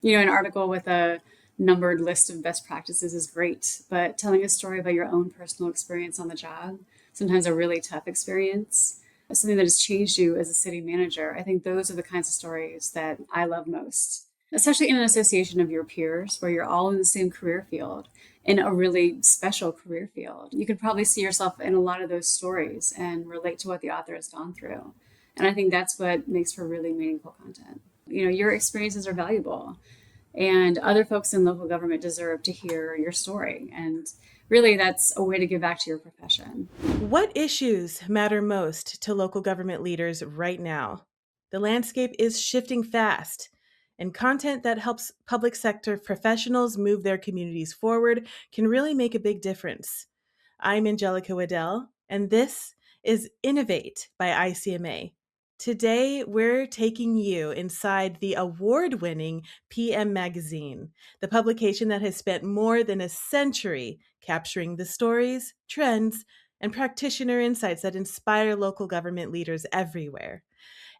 An article with a numbered list of best practices is great, but telling a story about your own personal experience on the job, sometimes a really tough experience, something that has changed you as a city manager, I think those are the kinds of stories that I love most, especially in an association of your peers where you're all in the same career field, in a really special career field. You could probably see yourself in a lot of those stories and relate to what the author has gone through. And I think that's what makes for really meaningful content. Your experiences are valuable, and other folks in local government deserve to hear your story. And really, that's a way to give back to your profession. What issues matter most to local government leaders right now? The landscape is shifting fast, and content that helps public sector professionals move their communities forward can really make a big difference. I'm Angelica Wedell, and this is Innovate by ICMA. Today, we're taking you inside the award winning PM Magazine, the publication that has spent more than a century capturing the stories, trends, and practitioner insights that inspire local government leaders everywhere.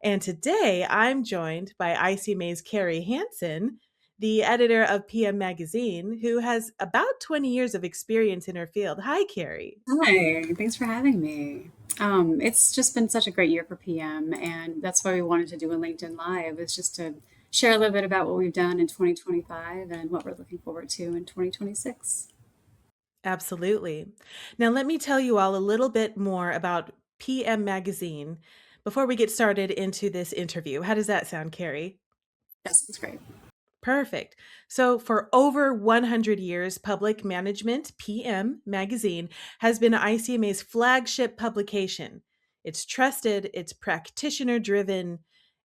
And today, I'm joined by ICMA's Kerry Hansen, the editor of PM Magazine, who has about 20 years of experience in her field. Hi, Kerry. Hi, thanks for having me. It's just been such a great year for PM, and that's why we wanted to do a LinkedIn Live, is just to share a little bit about what we've done in 2025 and what we're looking forward to in 2026. Absolutely. Now, let me tell you all a little bit more about PM Magazine before we get started into this interview. How does that sound, Carrie? Yes, it's great. Perfect. So, for over 100 years, Public Management PM Magazine has been ICMA's flagship publication. It's trusted, it's practitioner driven,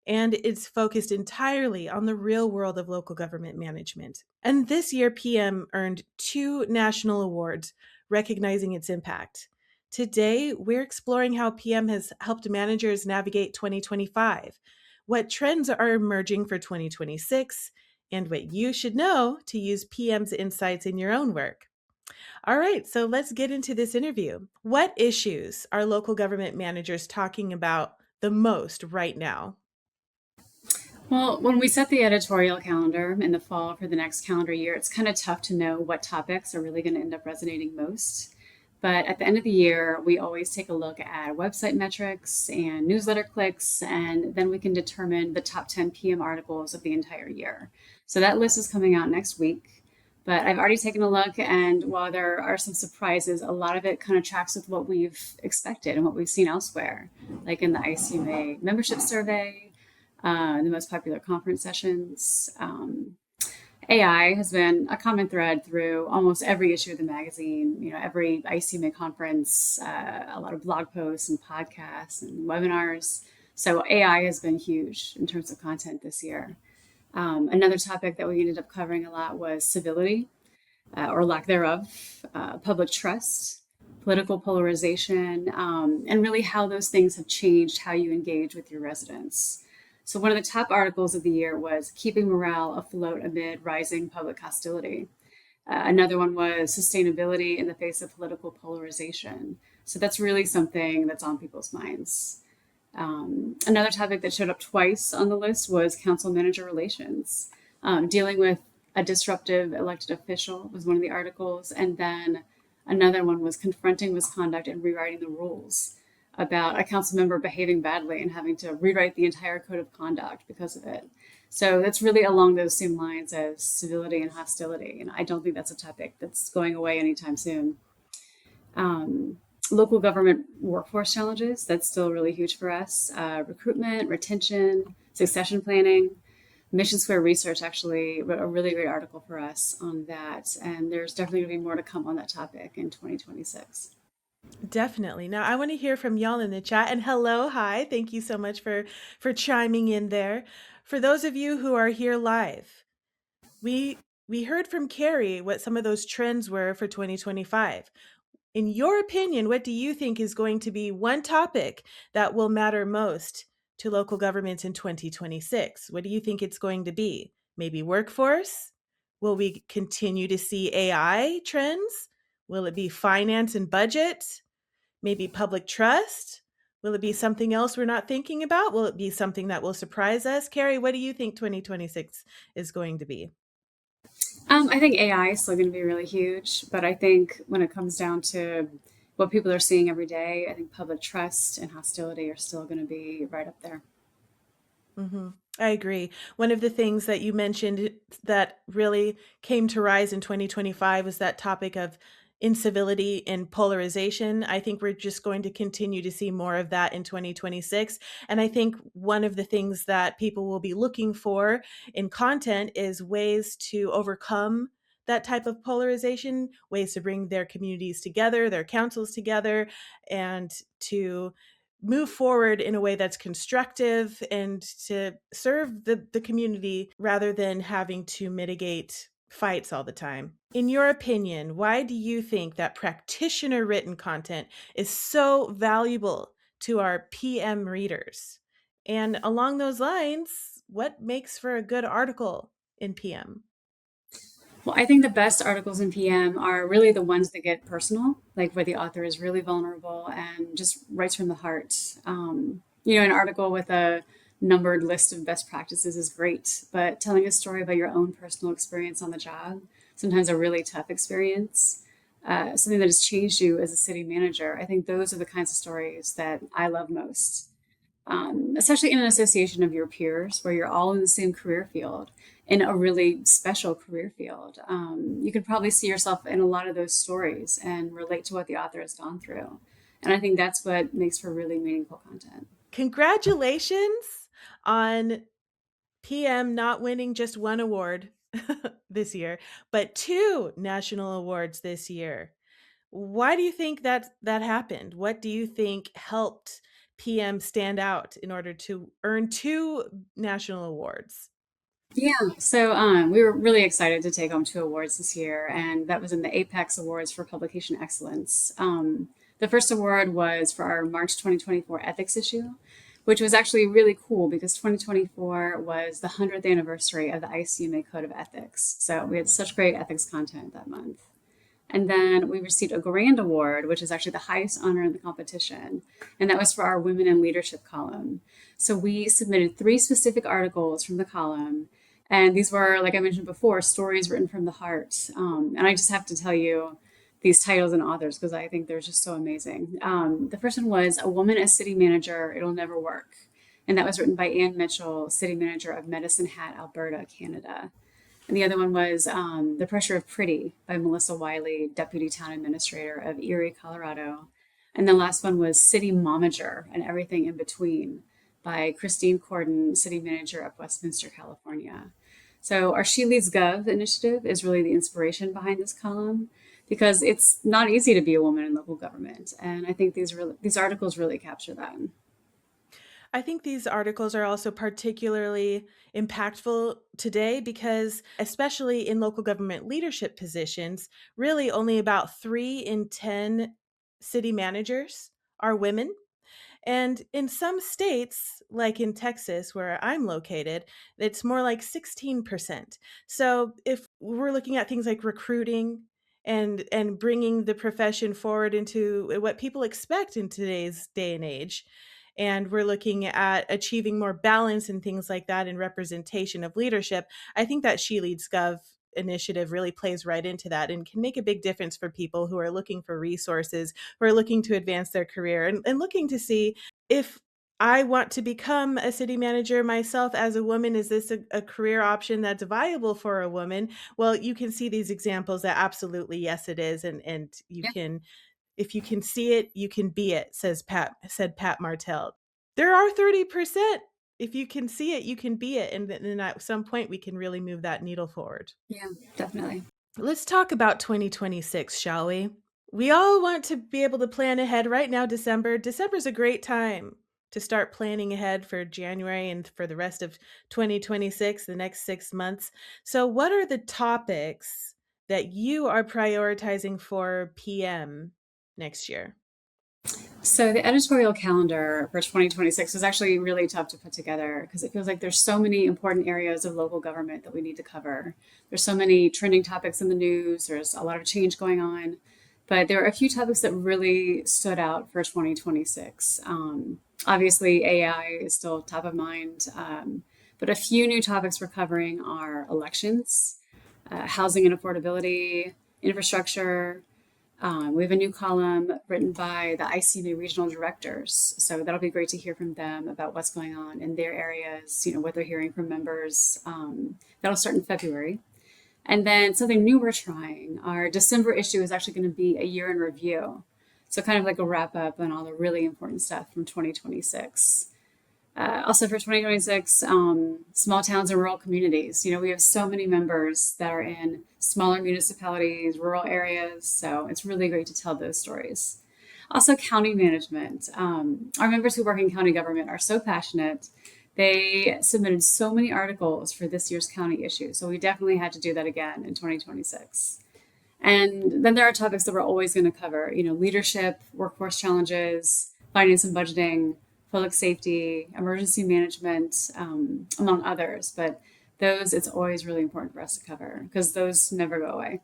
and it's focused entirely on the real world of local government management. And this year, PM earned two national awards recognizing its impact. Today, we're exploring how PM has helped managers navigate 2025, what trends are emerging for 2026, and what you should know to use PM's insights in your own work. All right, so let's get into this interview. What issues are local government managers talking about the most right now? Well, when we set the editorial calendar in the fall for the next calendar year, it's kind of tough to know what topics are really going to end up resonating most. But at the end of the year, we always take a look at website metrics and newsletter clicks, and then we can determine the top 10 PM articles of the entire year. So that list is coming out next week. But I've already taken a look, and while there are some surprises, a lot of it kind of tracks with what we've expected and what we've seen elsewhere, like in the ICMA membership survey, the most popular conference sessions. AI has been a common thread through almost every issue of the magazine, every ICMA conference, a lot of blog posts and podcasts and webinars. So AI has been huge in terms of content this year. Another topic that we ended up covering a lot was civility, or lack thereof, public trust, political polarization, and really how those things have changed how you engage with your residents. So, one of the top articles of the year was Keeping Morale Afloat Amid Rising Public Hostility. Another one was Sustainability in the Face of Political Polarization. So, that's really something that's on people's minds. Another topic that showed up twice on the list was council manager relations. Dealing with a disruptive elected official was one of the articles. And then another one was confronting misconduct and rewriting the rules, about a council member behaving badly and having to rewrite the entire code of conduct because of it. So that's really along those same lines as civility and hostility. And I don't think that's a topic that's going away anytime soon. Local government workforce challenges, that's still really huge for us. Recruitment, retention, succession planning. Mission Square Research actually wrote a really great article for us on that. And there's definitely going to be more to come on that topic in 2026. Definitely. Now, I want to hear from y'all in the chat. And hello, hi. Thank you so much for chiming in there. For those of you who are here live, we we heard from Carrie what some of those trends were for 2025. In your opinion, what do you think is going to be one topic that will matter most to local governments in 2026? What do you think it's going to be? Maybe workforce? Will we continue to see AI trends? Will it be finance and budget? Maybe public trust? Will it be something else we're not thinking about? Will it be something that will surprise us? Kerry, what do you think 2026 is going to be? I think AI is still going to be really huge, but I think when it comes down to what people are seeing every day, I think public trust and hostility are still going to be right up there. Hmm. I agree. One of the things that you mentioned that really came to rise in 2025 was that topic of incivility and polarization. I think we're just going to continue to see more of that in 2026. And I think one of the things that people will be looking for in content is ways to overcome that type of polarization, ways to bring their communities together, their councils together, and to move forward in a way that's constructive and to serve the community rather than having to mitigate fights all the time. In your opinion, why do you think that practitioner written content is so valuable to our PM readers? And along those lines, what makes for a good article in PM? Well, I think the best articles in PM are really the ones that get personal, like where the author is really vulnerable and just writes from the heart. An article with a numbered list of best practices is great, but telling a story about your own personal experience on the job, sometimes a really tough experience, something that has changed you as a city manager, I think those are the kinds of stories that I love most, especially in an association of your peers where you're all in the same career field, in a really special career field. You could probably see yourself in a lot of those stories and relate to what the author has gone through. And I think that's what makes for really meaningful content. Congratulations on PM not winning just one award this year, but two national awards this year. Why do you think that happened? What do you think helped PM stand out in order to earn two national awards? We were really excited to take home two awards this year, and that was in the Apex Awards for Publication Excellence. The first award was for our March 2024 ethics issue, which was actually really cool because 2024 was the 100th anniversary of the ICMA Code of Ethics. So we had such great ethics content that month. And then we received a grand award, which is actually the highest honor in the competition. And that was for our Women in Leadership column. So we submitted three specific articles from the column. And these were, like I mentioned before, stories written from the heart. And I just have to tell you these titles and authors because I think they're just so amazing. The first one was A Woman as City Manager, It'll Never Work. And that was written by Ann Mitchell, City Manager of Medicine Hat, Alberta, Canada. And the other one was The Pressure of Pretty by Melissa Wiley, Deputy Town Administrator of Erie, Colorado. And the last one was City Momager and Everything in Between by Christine Corden, City Manager of Westminster, California. So our She Leads Gov initiative is really the inspiration behind this column because it's not easy to be a woman in local government. And I think these articles really capture that. I think these articles are also particularly impactful today because, especially in local government leadership positions, really only about 3 in 10 city managers are women. And in some states, like in Texas, where I'm located, it's more like 16%. So if we're looking at things like recruiting and bringing the profession forward into what people expect in today's day and age, and we're looking at achieving more balance and things like that and representation of leadership, I think that She Leads Gov initiative really plays right into that and can make a big difference for people who are looking for resources, who are looking to advance their career and looking to see if I want to become a city manager myself as a woman. Is this a career option that's viable for a woman? Well, you can see these examples that absolutely yes, it is, and you Yeah. can, if you can see it, you can be it. Said Pat Martell. There are 30%. If you can see it, you can be it, and then at some point we can really move that needle forward. Yeah, definitely. Let's talk about 2026, shall we? We all want to be able to plan ahead right now. December's a great time to start planning ahead for January and for the rest of 2026, the next 6 months. So, what are the topics that you are prioritizing for PM next year? So the editorial calendar for 2026 is actually really tough to put together because it feels like there's so many important areas of local government that we need to cover. There's so many trending topics in the news. There's a lot of change going on. But there are a few topics that really stood out for 2026. Obviously, AI is still top of mind, but a few new topics we're covering are elections, housing and affordability, infrastructure. We have a new column written by the ICMA regional directors. So that'll be great to hear from them about what's going on in their areas, what they're hearing from members. That'll start in February. And then something new we're trying, our December issue is actually going to be a year in review. So, kind of like a wrap up on all the really important stuff from 2026. Also, for 2026, small towns and rural communities. We have so many members that are in smaller municipalities, rural areas. So, it's really great to tell those stories. Also, county management. Our members who work in county government are so passionate. They submitted so many articles for this year's county issue. So we definitely had to do that again in 2026. And then there are topics that we're always going to cover, leadership, workforce challenges, finance and budgeting, public safety, emergency management, among others. But those, it's always really important for us to cover because those never go away.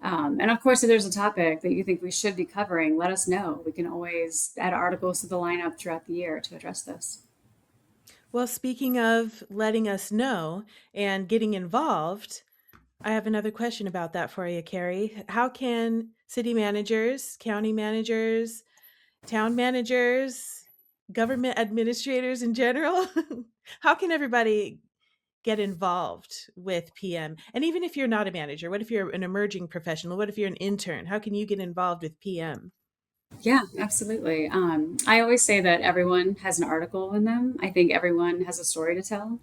And of course, if there's a topic that you think we should be covering, let us know. We can always add articles to the lineup throughout the year to address this. Well, speaking of letting us know and getting involved, I have another question about that for you, Kerry. How can city managers, county managers, town managers, government administrators in general, how can everybody get involved with PM? And even if you're not a manager, what if you're an emerging professional? What if you're an intern? How can you get involved with PM? Yeah, absolutely. I always say that everyone has an article in them. I think everyone has a story to tell,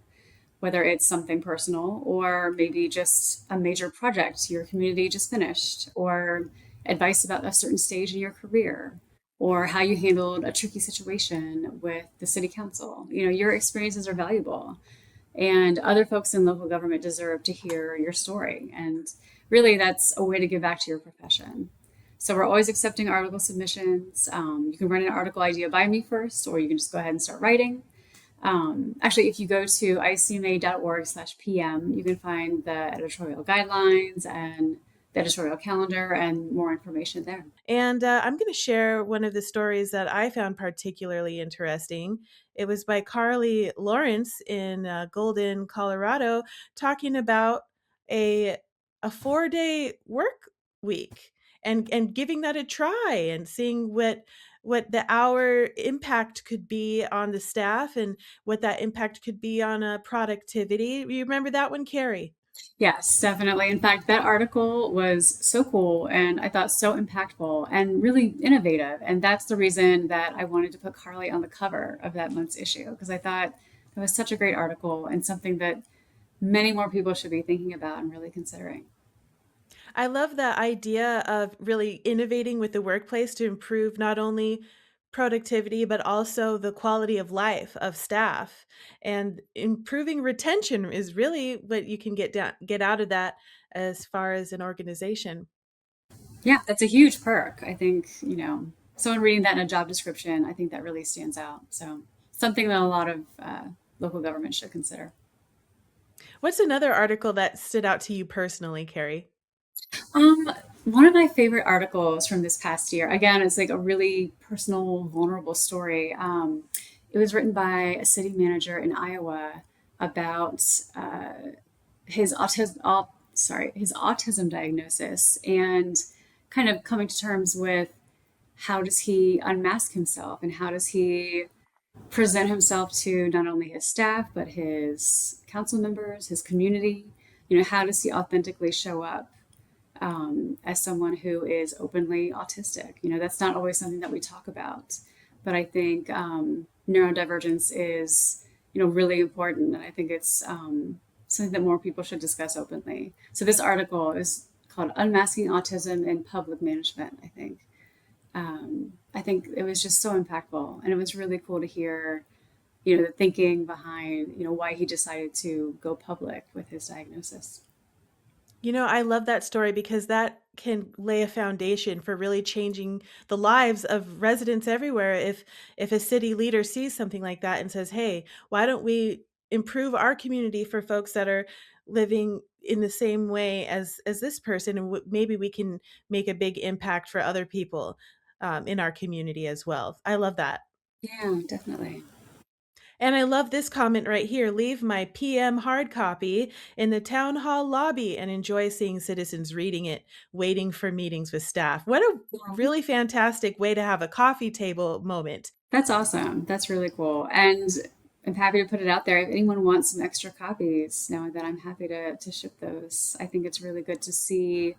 whether it's something personal or maybe just a major project your community just finished, or advice about a certain stage in your career, or how you handled a tricky situation with the city council. Your experiences are valuable, and other folks in local government deserve to hear your story. And really, that's a way to give back to your profession. So we're always accepting article submissions. You can run an article idea by me first, or you can just go ahead and start writing. Actually, if you go to icma.org/PM, you can find the editorial guidelines and the editorial calendar and more information there. And I'm going to share one of the stories that I found particularly interesting. It was by Carly Lawrence in Golden, Colorado, talking about a a 4-day work week and giving that a try and seeing what the hour impact could be on the staff and what that impact could be on productivity. You remember that one, Carrie? Yes, definitely. In fact, that article was so cool and I thought so impactful and really innovative. And that's the reason that I wanted to put Carly on the cover of that month's issue because I thought it was such a great article and something that many more people should be thinking about and really considering. I love the idea of really innovating with the workplace to improve not only productivity, but also the quality of life of staff. And improving retention is really what you can get out of that as far as an organization. Yeah, that's a huge perk. I think, someone reading that in a job description, I think that really stands out. So, something that a lot of local governments should consider. What's another article that stood out to you personally, Carrie? Um, One of my favorite articles from this past year, again, it's like a really personal, vulnerable story. It was written by a city manager in Iowa about his his autism diagnosis and kind of coming to terms with how does he unmask himself and how does he present himself to not only his staff but his council members, his community. How does he authentically show up as someone who is openly autistic? That's not always something that we talk about, but I think neurodivergence is really important, and I think it's something that more people should discuss openly. So this article is called "Unmasking Autism in Public Management." I think it was just so impactful, and it was really cool to hear the thinking behind why he decided to go public with his diagnosis. I love that story because that can lay a foundation for really changing the lives of residents everywhere. If a city leader sees something like that and says, "Hey, why don't we improve our community for folks that are living in the same way as this person, and maybe we can make a big impact for other people in our community as well. I love that. Yeah, definitely. And I love this comment right here. Leave my PM hard copy in the town hall lobby and enjoy seeing citizens reading it, waiting for meetings with staff. What a Yeah. really fantastic way to have a coffee table moment. That's awesome. That's really cool. And I'm happy to put it out there. If anyone wants some extra copies, knowing that I'm happy to ship those. I think it's really good to see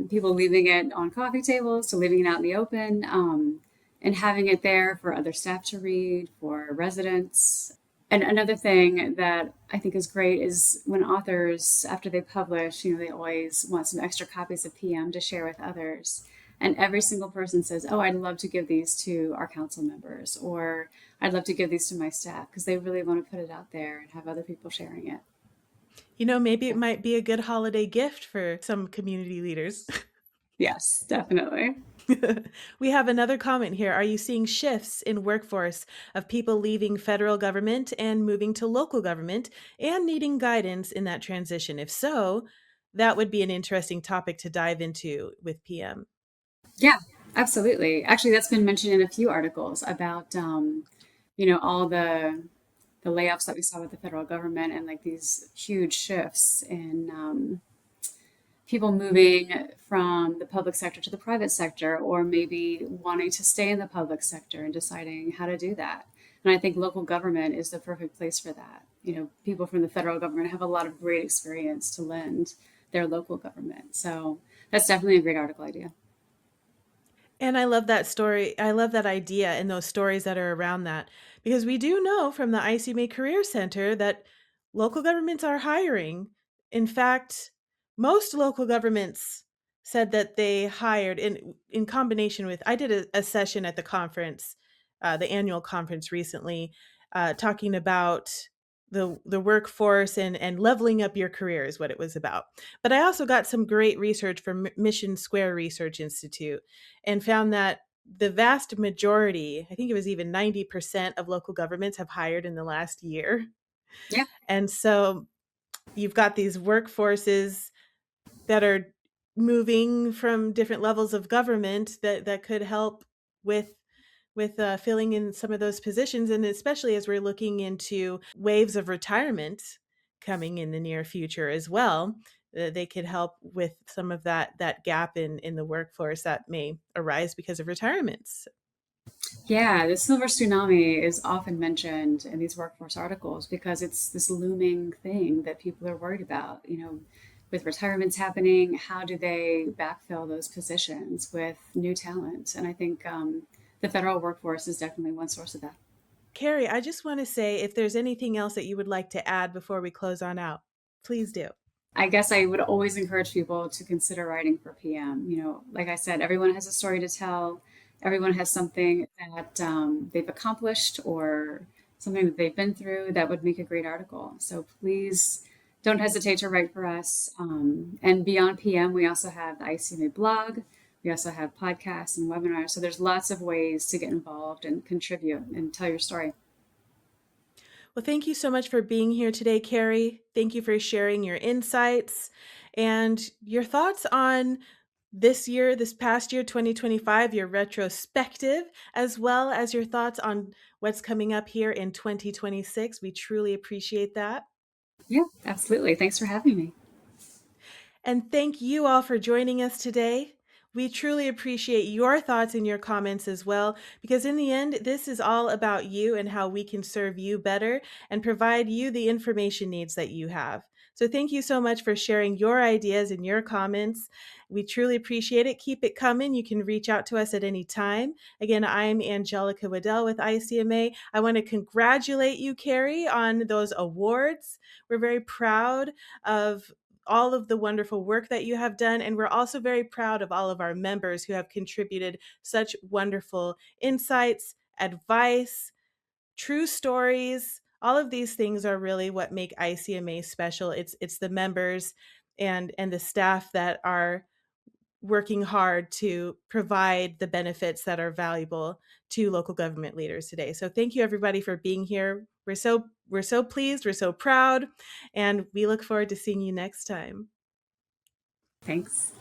people leaving it on coffee tables to leaving it out in the open, and having it there for other staff to read, for residents. And another thing that I think is great is when authors, after they publish, they always want some extra copies of PM to share with others. And every single person says, "Oh, I'd love to give these to our council members," or "I'd love to give these to my staff," because they really want to put it out there and have other people sharing it. Maybe it So, might be a good holiday gift for some community leaders. yes, definitely. We have another comment here. Are you seeing shifts in workforce of people leaving federal government and moving to local government and needing guidance in that transition? If so, that would be an interesting topic to dive into with PM. Yeah, absolutely. Actually, that's been mentioned in a few articles about, all the layoffs that we saw with the federal government and like these huge shifts in people moving from the public sector to the private sector, or maybe wanting to stay in the public sector and deciding how to do that. And I think local government is the perfect place for that. People from the federal government have a lot of great experience to lend their local government. So that's definitely a great article idea. And I love that story. I love that idea and those stories that are around that because we do know from the ICMA Career Center that local governments are hiring. In fact, most local governments said that they hired in combination with. I did a session at the conference, the annual conference recently, talking about the workforce and leveling up your career is what it was about. But I also got some great research from Mission Square Research Institute and found that the vast majority, I think it was even 90% of local governments have hired in the last year. Yeah. And so you've got these workforces that are moving from different levels of government that could help with filling in some of those positions, and especially as we're looking into waves of retirement coming in the near future as well, they could help with some of that gap in the workforce that may arise because of retirements. Yeah, the silver tsunami is often mentioned in these workforce articles because it's this looming thing that people are worried about. With retirements happening, how do they backfill those positions with new talent? And I think the federal workforce is definitely one source of that. Kerry, I just want to say if there's anything else that you would like to add before we close on out, please do. I guess I would always encourage people to consider writing for PM. Like I said, everyone has a story to tell. Everyone has something that they've accomplished or something that they've been through that would make a great article. So please don't hesitate to write for us. And beyond PM, we also have the ICMA blog. We also have podcasts and webinars. So there's lots of ways to get involved and contribute and tell your story. Well, thank you so much for being here today, Kerry. Thank you for sharing your insights and your thoughts on this year, this past year, 2025, your retrospective, as well as your thoughts on what's coming up here in 2026. We truly appreciate that. Yeah, absolutely. Thanks for having me. And thank you all for joining us today. We truly appreciate your thoughts and your comments as well, because in the end, this is all about you and how we can serve you better and provide you the information needs that you have. So thank you so much for sharing your ideas and your comments. We truly appreciate it. Keep it coming. You can reach out to us at any time. Again, I'm Angelica Wedell with ICMA. I want to congratulate you, Kerry, on those awards. We're very proud of all of the wonderful work that you have done. And we're also very proud of all of our members who have contributed such wonderful insights, advice, true stories. All of these things are really what make ICMA special. It's the members and the staff that are working hard to provide the benefits that are valuable to local government leaders today. So thank you everybody for being here. We're so pleased, we're so proud, and we look forward to seeing you next time. Thanks.